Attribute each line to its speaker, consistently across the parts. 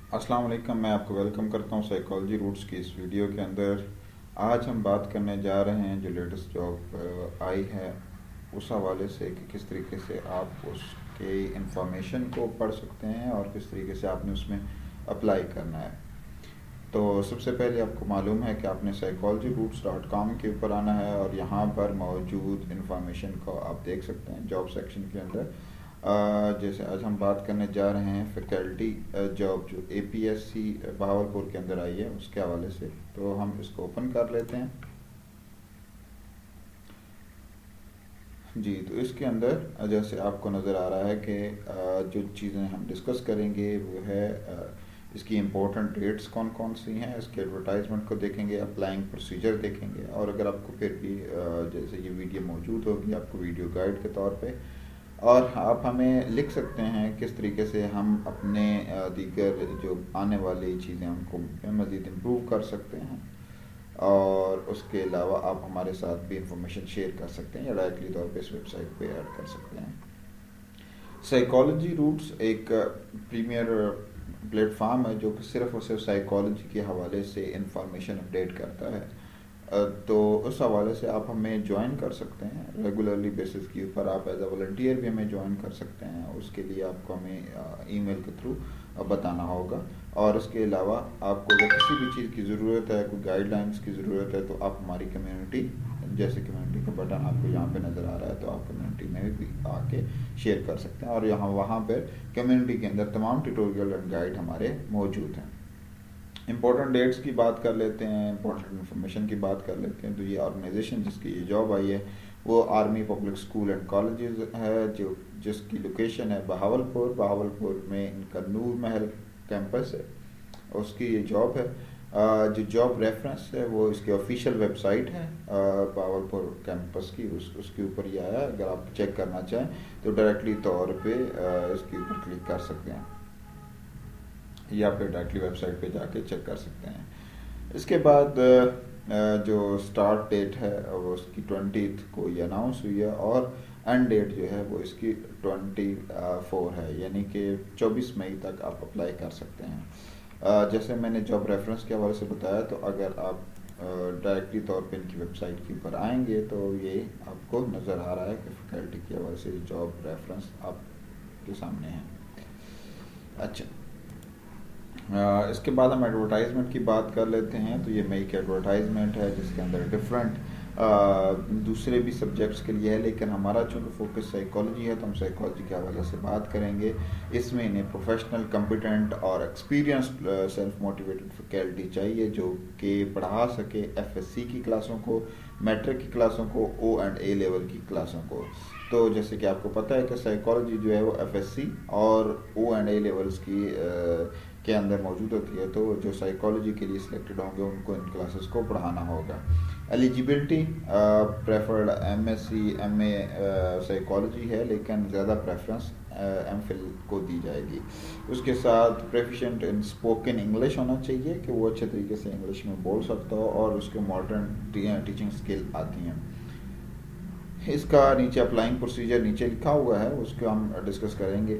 Speaker 1: अस्सलाम वालेकुम। मैं आपको वेलकम करता हूँ साइकोलॉजी रूट्स की इस वीडियो के अंदर। आज हम बात करने जा रहे हैं जो लेटेस्ट जॉब आई है उस हवाले से कि किस तरीके से आप उसके इंफॉर्मेशन को पढ़ सकते हैं और किस तरीके से आपने उसमें अप्लाई करना है। तो सबसे पहले आपको मालूम है कि आपने psychologyroutes.com के ऊपर आना है और यहाँ पर मौजूद इंफॉर्मेशन को आप देख सकते हैं जॉब सेक्शन के अंदर। जैसे आज हम बात करने जा रहे हैं फैकल्टी जॉब जो APSC बहावलपुर के अंदर आई है उसके हवाले से, तो हम इसको ओपन कर लेते हैं। जी, तो इसके अंदर जैसे आपको नज़र आ रहा है कि जो चीज़ें हम डिस्कस करेंगे वो है इसकी इम्पोर्टेंट डेट्स कौन कौन सी हैं, इसके एडवर्टाइजमेंट को देखेंगे, अप्लाइंग प्रोसीजर देखेंगे, और अगर आपको फिर भी जैसे ये वीडियो मौजूद होगी आपको वीडियो गाइड के तौर पे, और आप हमें लिख सकते हैं किस तरीके से हम अपने दीगर जो आने वाली चीज़ें उनको मज़ीद इम्प्रूव कर सकते हैं, और उसके अलावा आप हमारे साथ भी इंफॉर्मेशन शेयर कर सकते हैं या डायरेक्टली तौर पे इस वेबसाइट पे ऐड कर सकते हैं। साइकोलॉजी रूट्स एक प्रीमियर प्लेटफार्म है जो कि सिर्फ और सिर्फ साइकोलॉजी के हवाले से इंफॉर्मेशन अपडेट करता है। तो उस हवाले से आप हमें ज्वाइन कर सकते हैं रेगुलरली बेसिस के ऊपर। आप एज अ वॉलंटियर भी हमें ज्वाइन कर सकते हैं। उसके लिए आपको हमें ईमेल के थ्रू बताना होगा, और इसके अलावा आपको अगर किसी भी चीज़ की ज़रूरत है, कोई गाइडलाइंस की ज़रूरत है, तो आप हमारी कम्युनिटी, जैसे कम्युनिटी का बटन आपको यहाँ पे नज़र आ रहा है, तो आप कम्युनिटी में भी आके शेयर कर सकते हैं, और वहाँ पर कम्युनिटी के अंदर तमाम ट्यूटोरियल एंड गाइड हमारे मौजूद हैं। इम्पोर्टेंट डेट्स की बात कर लेते हैं, इम्पोर्टेंट इन्फॉर्मेशन की बात कर लेते हैं। तो ये ऑर्गेनाइजेशन जिसकी ये जॉब आई है वो army public school and colleges है, जो जिसकी लोकेशन है बहावलपुर में इनका नूर महल कैंपस है, उसकी ये जॉब है। जो जॉब रेफरेंस है वो इसकी ऑफिशियल वेबसाइट है बहावलपुर कैंपस की, उसके ऊपर ये आया। अगर आप चेक करना चाहें तो डायरेक्टली तौर पे इसके ऊपर क्लिक कर सकते हैं या फिर डायरेक्टली वेबसाइट पे जाके चेक कर सकते हैं। इसके बाद जो स्टार्ट डेट है वो उसकी 20th को ये अनाउंस हुई है, और एंड डेट जो है वो इसकी 24 है, यानी कि 24 मई तक आप अप्लाई कर सकते हैं। जैसे मैंने जॉब रेफरेंस के हवाले से बताया, तो अगर आप डायरेक्टली तौर पे इनकी वेबसाइट के ऊपर आएंगे तो ये आपको नज़र आ रहा है कि फैकल्टी के हवाले से जॉब रेफरेंस आपके सामने है। अच्छा, इसके बाद हम एडवर्टाइजमेंट की बात कर लेते हैं। तो ये मई की एडवर्टाइजमेंट है जिसके अंदर डिफरेंट दूसरे भी सब्जेक्ट्स के लिए है, लेकिन हमारा चूँकि फोकस साइकोलॉजी है तो हम साइकोलॉजी के हवाले से बात करेंगे। इसमें इन्हें प्रोफेशनल, कम्पिटेंट और एक्सपीरियंस्ड सेल्फ मोटिवेटेड फैकल्टी चाहिए जो कि पढ़ा सके FSC की क्लासों को, मैट्रिक की क्लासों को, O&A लेवल की क्लासों को। तो जैसे कि आपको पता है कि साइकोलॉजी जो है वो FSC और O&A लेवल्स की के अंदर मौजूद होती है। तो जो साइकोलॉजी के लिए सिलेक्टेड होंगे उनको इन क्लासेस को पढ़ाना होगा। Eligibility preferred MSc MA psychology है, लेकिन ज़्यादा प्रेफरेंस MPhil को दी जाएगी। उसके साथ प्रोफिशिएंट इन स्पोकन इंग्लिश होना चाहिए कि वो अच्छे तरीके से इंग्लिश में बोल सकता हो और उसके मॉडर्न टीचिंग स्किल आती हैं। इसका नीचे अप्लाइंग प्रोसीजर नीचे लिखा हुआ है, उसको हम डिस्कस करेंगे।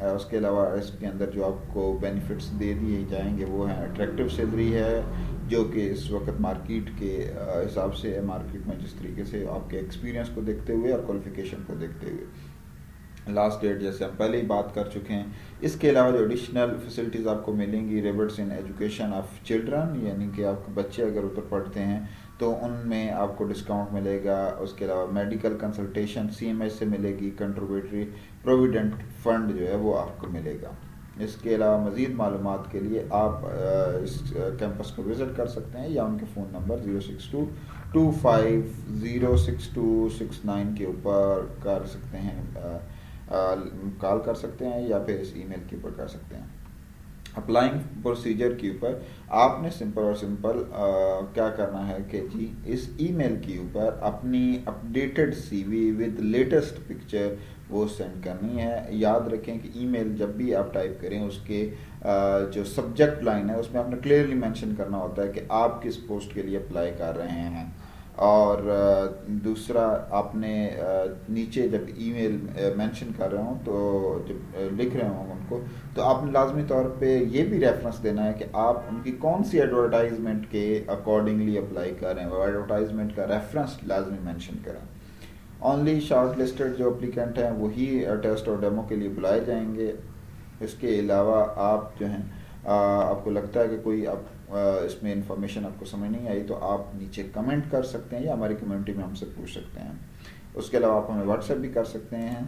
Speaker 1: उसके अलावा इसके अंदर जो आपको बेनिफिट्स दे दिए जाएंगे वो हैं अट्रैक्टिव सैलरी है जो कि इस वक्त मार्केट के हिसाब से है, मार्केट में जिस तरीके से आपके एक्सपीरियंस को देखते हुए और क्वालिफिकेशन को देखते हुए। लास्ट डेट जैसे हम पहले ही बात कर चुके हैं। इसके अलावा जो एडिशनल फैसिलिटीज़ आपको मिलेंगी, rebates in education of children, यानी कि आपके बच्चे अगर उधर पढ़ते हैं तो उनमें आपको डिस्काउंट मिलेगा। उसके अलावा मेडिकल कंसल्टेशन CMS से मिलेगी, कंट्रीब्यूटरी प्रोविडेंट फंड जो है वो आपको मिलेगा। इसके अलावा मज़ीद मालूमात के लिए आप इस कैंपस को विज़िट कर सकते हैं या उनके फ़ोन नंबर 06225062669 के ऊपर कर सकते हैं, कॉल कर सकते हैं, या फिर इस ईमेल के ऊपर कर सकते हैं। अप्लाइंग प्रोसीजर के ऊपर आपने सिंपल क्या करना है कि जी इस ईमेल के ऊपर अपनी updated CV with latest picture वो सेंड करनी है। याद रखें कि ईमेल जब भी आप टाइप करें उसके जो सब्जेक्ट लाइन है उसमें आपने क्लियरली मेंशन करना होता है कि आप किस पोस्ट के लिए अप्लाई कर रहे हैं। اور دوسرا آپ نے نیچے جب ای میل مینشن کر رہے ہوں تو جب لکھ رہے ہوں ان کو تو آپ نے لازمی طور پہ یہ بھی ریفرنس دینا ہے کہ آپ ان کی کون سی ایڈورٹائزمنٹ کے اکارڈنگلی اپلائی کر رہے ہیں، وہ ایڈورٹائزمنٹ کا ریفرنس لازمی مینشن کریں۔ اونلی شارٹ لسٹڈ جو اپلیکنٹ ہیں وہی ٹیسٹ اور ڈیمو کے لیے بلائے جائیں گے۔ اس کے علاوہ آپ جو ہیں آپ کو لگتا ہے کہ کوئی آپ اس میں انفارمیشن آپ کو سمجھ نہیں آئی تو آپ نیچے کمنٹ کر سکتے ہیں یا ہماری کمیونٹی میں ہم سے پوچھ سکتے ہیں۔ اس کے علاوہ آپ ہمیں واٹس ایپ بھی کر سکتے ہیں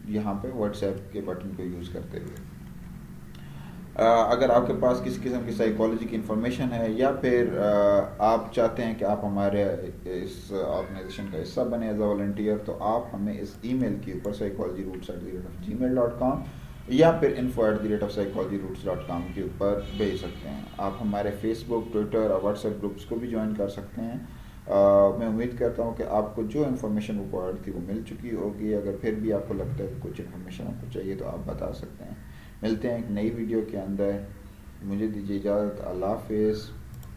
Speaker 1: یہاں پہ واٹس ایپ کے بٹن کو یوز کرتے ہوئے۔ اگر آپ کے پاس کسی قسم کی سائیکالوجی کی انفارمیشن ہے یا پھر آپ چاہتے ہیں کہ آپ ہمارے اس آرگنائزیشن کا حصہ بنے ایز اے والنٹیئر تو آپ ہمیں اس ای میل کے اوپر psychology@gmail.com یا پھر info@psychology.com کے اوپر بھیج سکتے ہیں۔ آپ ہمارے فیس بک، ٹویٹر اور واٹس ایپ گروپس کو بھی جوائن کر سکتے ہیں۔ میں امید کرتا ہوں کہ آپ کو جو انفارمیشن ریکوائرڈ تھی وہ مل چکی ہوگی۔ اگر پھر بھی آپ کو لگتا ہے کہ کچھ انفارمیشن آپ کو چاہیے تو آپ بتا سکتے ہیں۔ ملتے ہیں ایک نئی ویڈیو کے اندر، مجھے دیجیے اجازت، اللہ حافظ۔